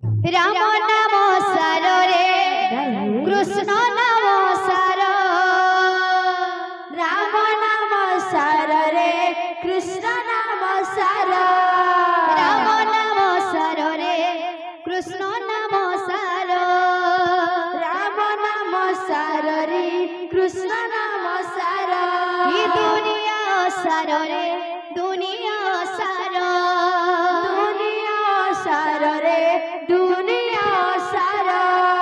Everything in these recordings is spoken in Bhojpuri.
राम नाम सार रे कृष्ण नाम सार राम नाम सार रे कृष्ण नाम सार राम नाम सार रे कृष्ण नाम सार राम नाम सार रे कृष्ण नाम सार ये दुनिया सार रे दुनिया सार दुनिया सार रे दुनिया सार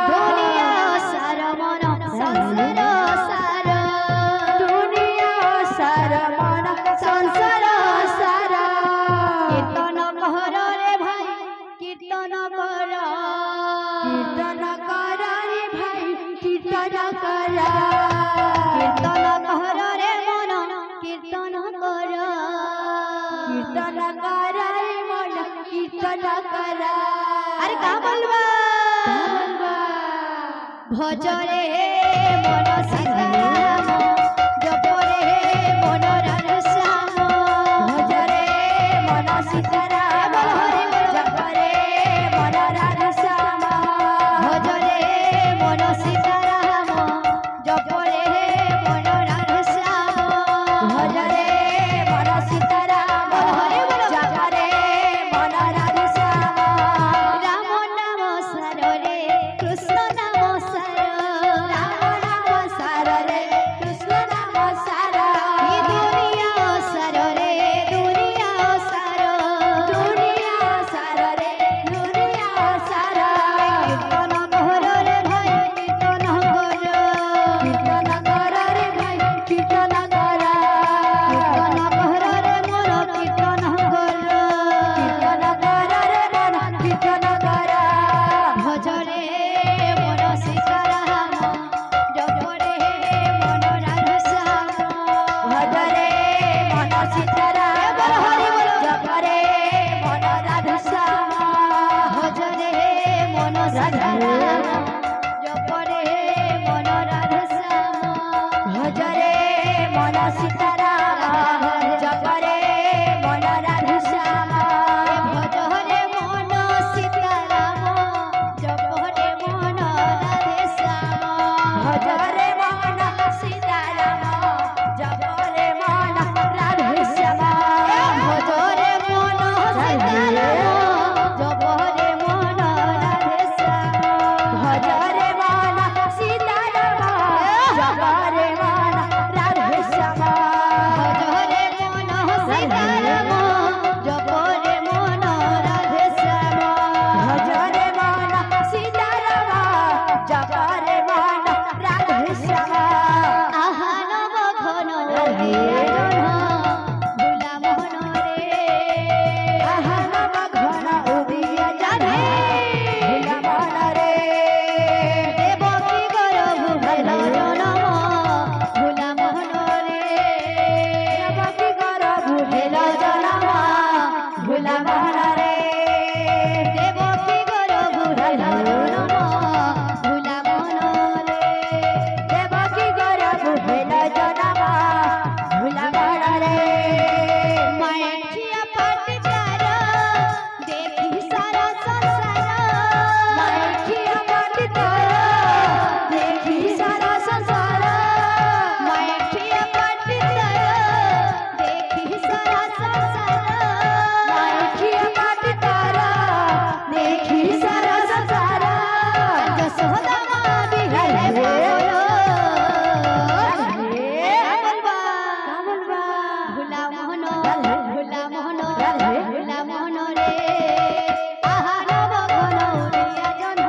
दुनिया सार मन संसार सार दुनिया सार मन संसार सार कीर्तन कर रे भाई कीर्तन कर कीर्तन कर रे भाई कीर्तन कर कीर्तन कर रे मन कीर्तन कर कीर्तन कर रे मन कीर्तन कर अरे का बोलबा भज रे मन सीताराम जप रे मन राधा श्याम भज रे मन सीताराम जप रे मन राधा श्याम भज रे मन सीताराम जप रे मन राधा श्याम भज रे मन सीताराम जप रे मन राधा श्याम राम नाम सार रे कृष्ण नाम सार राम नाम सार रे कृष्ण नाम सार ये दुनिया सार रे दुनिया सार दुनिया सार रे दुनिया सार कीर्तन कर रे भाई कीर्तन कर कीर्तन कर रे भाई कीर्तन कर कीर्तन कर रे मन कीर्तन कर कीर्तन कर रे मन कीर्तन कर भज रे मन सीताराम जप रे मन राधा श्याम भज रे मन सीताराम जप रे मन राधा श्याम भज रे मन सीताराम जप रे मन राधा श्याम भज रे मन सीताराम जप रे मन राधा श्याम भज रे मन सीताराम जप रे मन राधे श्याम भज रे मन सीताराम जप रे मन राधा श्याम भज रे मन सीताराम जप रे मन राधे श्याम भज रे मन सीताराम जप रे मन राधा श्याम भज रे मन सीताराम जप रे मन राधे श्याम भज रे मन सीताराम जप रे मन राधा श्याम आहान बखन ओरिया भुला मोहन रे आहान बखन उदिया जाने भुला मन रे देवकी गरभु भेल जनम भुला मोहन रे देवकी गरभु भेल जनम भुला मन रे देवकी गरभु भेल जनम भुला मोहन रे देवकी गरभु भेल जनम भुला मन रे मायठिया पाटकार देखी सारा संसार मायठिया पाटकार देखी सारा संसार मायठिया पाटकार देखी सारा संसार मायठिया पाटकार देखी सारा संसार जसोदा माँ बिहारे बोलो भुला मोहन भुला मोहन रे आहार बघन उरिया जन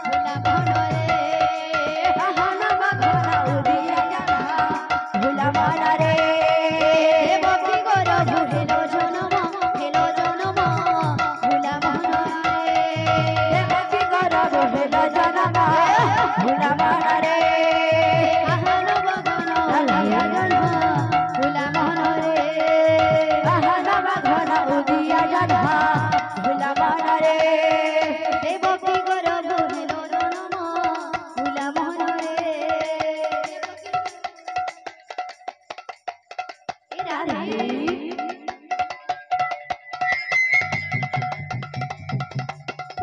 भुला मोहन रे आहान बघन उदिया जन भुला मन रे देवकी गरभु भेल जनम भुला मोहन रे देवकी गरभु भेल जनम भुला मन रे आहार बघन उरिया जन भुला मोहन रे आहान बघन उदिया जन भुला मन रे देवकी गरभु भेल जनम भुला मोहन रे ए राधे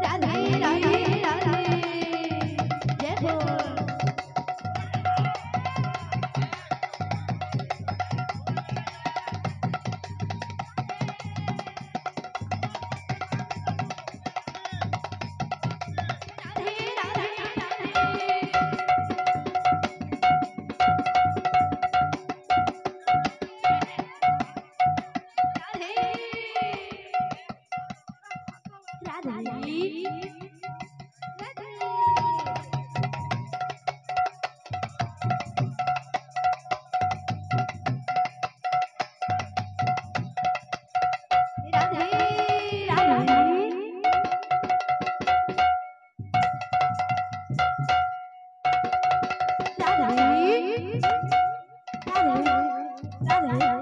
राधे রাধে রাধে